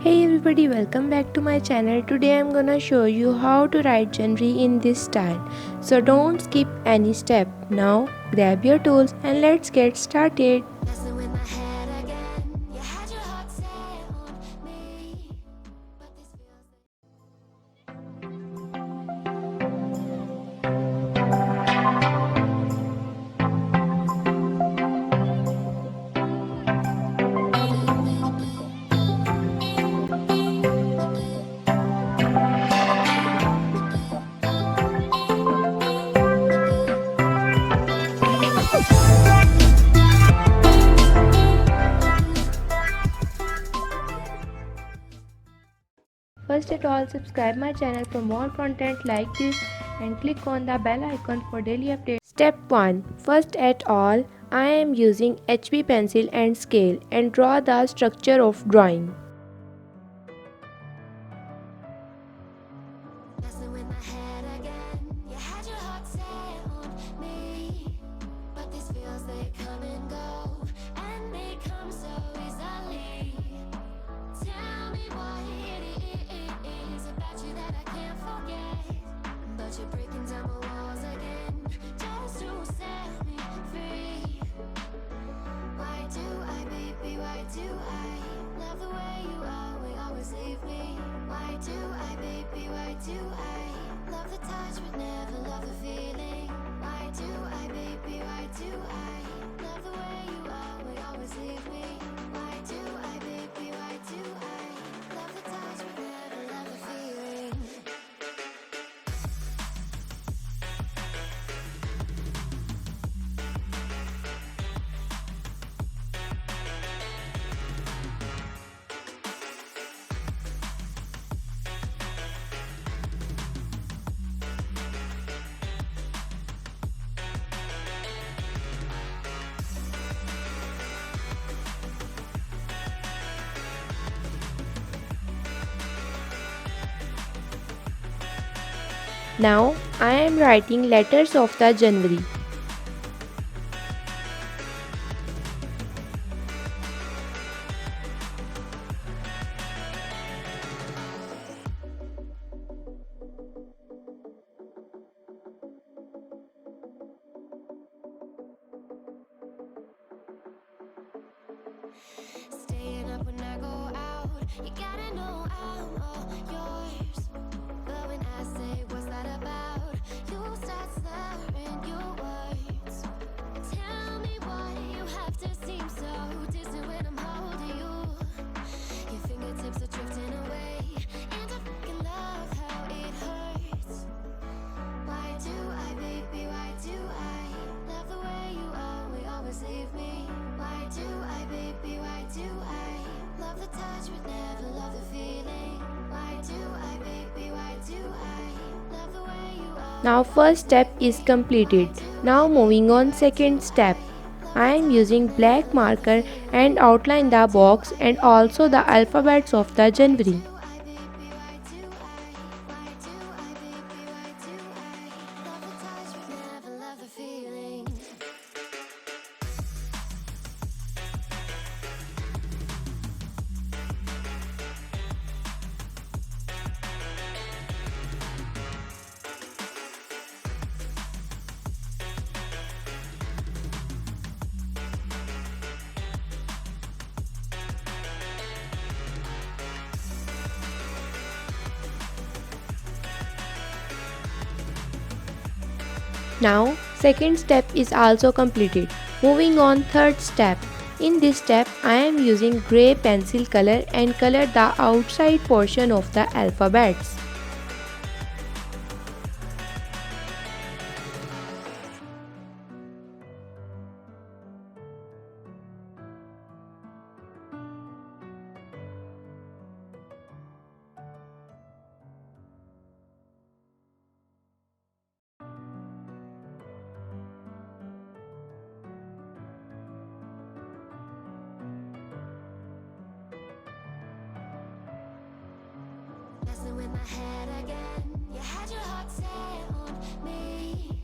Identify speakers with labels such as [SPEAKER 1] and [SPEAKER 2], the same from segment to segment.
[SPEAKER 1] Hey everybody, welcome back to my channel. Today I'm gonna show you how to write January in this style. So don't skip any step. Now grab your tools and let's get started. First at all, subscribe my channel for more content like this and click on the bell icon for daily updates. Step 1. First at all, I am using HB pencil and scale and draw the structure of drawing.
[SPEAKER 2] You're breaking down my walls again, just to set me free. Why do I, baby, why do I love the way you always leave me? Why do I, baby, why do I love the touch but never love the feeling? Why do I, baby, why do I love the way you always leave me? Why do I, baby, why do I love the touch but never love the feeling?
[SPEAKER 1] Now I am writing letters of the January.
[SPEAKER 2] Staying up when I go out, you gotta know I'm all yours. But when I say what's that about, you start slurring your words. Tell me why you have to seem so distant when I'm holding you. Your fingertips are drifting away, and I fucking love how it hurts. Why do I, baby, why do I love the way you always leave me? Why do I, baby, why do I love the touch but never love the feeling? Why do I, baby, why do I love the way you
[SPEAKER 1] Now first step is completed. Now moving on second step. I am using black marker and outline the box and also the alphabets of the January. Now second step is also completed. Moving on third step. In this step I am using grey pencil color and color the outside portion of the alphabets.
[SPEAKER 2] Messing with my head again. You had your heart set on me,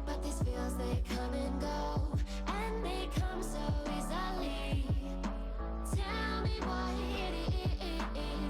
[SPEAKER 2] but these feels, they come and go, and they come so easily. Tell me why it is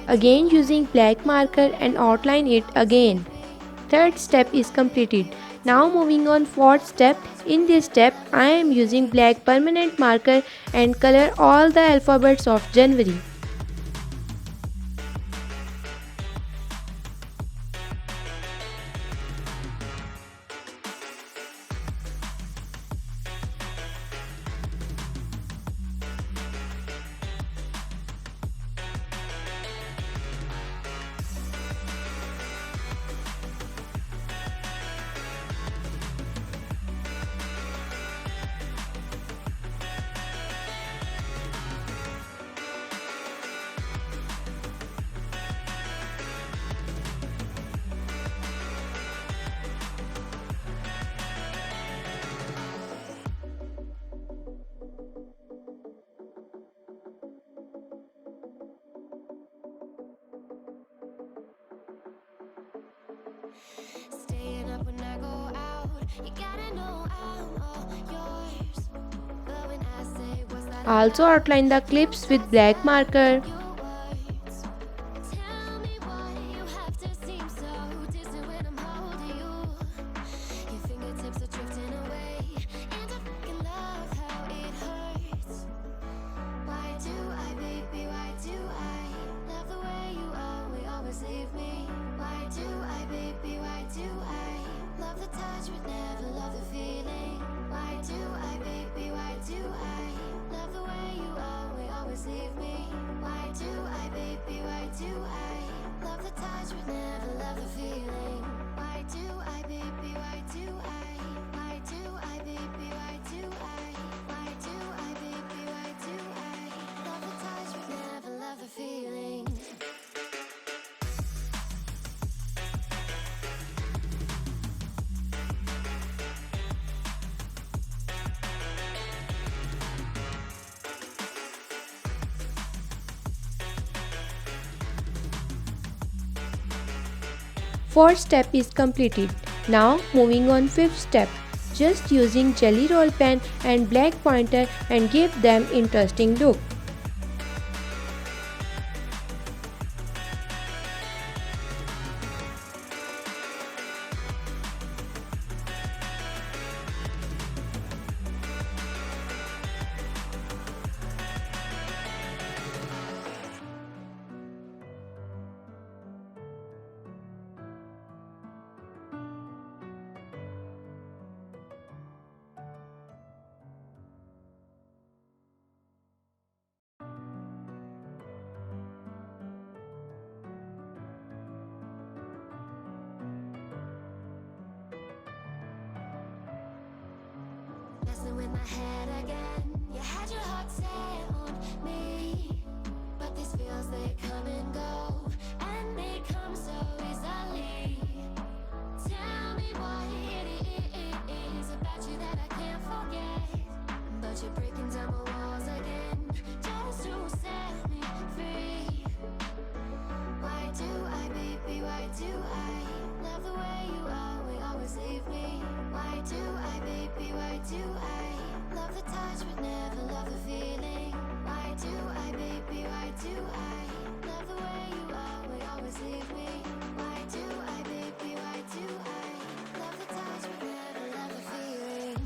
[SPEAKER 1] again using black marker and outline it again. Third step is completed. Now moving on fourth step. In this step I am using black permanent marker and color all the alphabets of January.
[SPEAKER 2] Staying up when I go out, you gotta know I'm all yours. But when I say what's that
[SPEAKER 1] Also outline the clips with black marker.
[SPEAKER 2] your words? Tell me why you have to seem so distant when I'm holding you. Your fingertips are drifting away, and I fucking love how it hurts. Why do I, baby, why do I love the way you always leave me? Why do I, baby, why do I love the touch but never love the feeling? Why do I, baby, why do I love the way you always leave me? Why do I, baby, why do I love the touch but never love the feeling? Why do I, baby, why do I? Why do I, baby, why do I? Why do I, baby, why do I love the touch but never love the feeling?
[SPEAKER 1] Fourth step is completed. Now moving on fifth step. Just using jelly roll pen and black pointer and give them interesting look.
[SPEAKER 2] Messing with my head again. You had your heart set on me, but these feels, they come and go, and they come so easily. Tell me what it is about you that I can't forget, but you're breaking down my walls again just to set me free. Why do I, baby, why do I love the way you always leave me? Why do I, baby, why do I love the touch but never love the feeling? Why do I, baby, why do I love the way you always leave me? Why do I, baby, why do I love the touch but never love the feeling?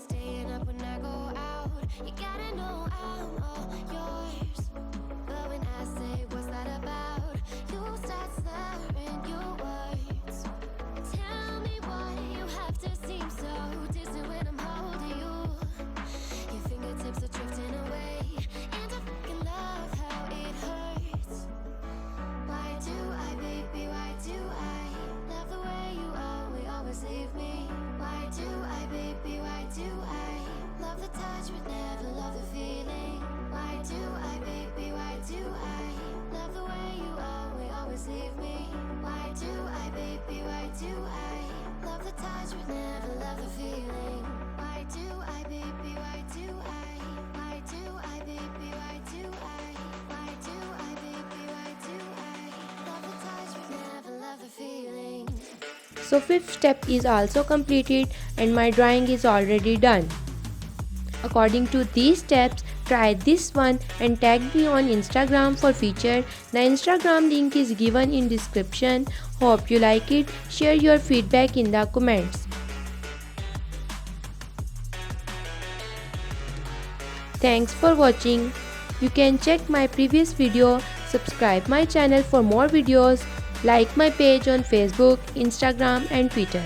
[SPEAKER 2] Staying up when I go out, you gotta know I'm all yours. But when I say what's that about, you start slurring your words. Tell me why you have do I love the touch but never love the feeling? Why do I, baby, why do I? Why do I, baby, why do I? Why do I, baby, why do I love the touch but never love the feeling?
[SPEAKER 1] So fifth step is also completed and my drawing is already done. According to these steps, try this one and tag me on Instagram for feature. The Instagram link is given in description. Hope you like it. Share your feedback in the comments. Thanks for watching. You can check my previous video, subscribe my channel for more videos, like my page on Facebook, Instagram and Twitter.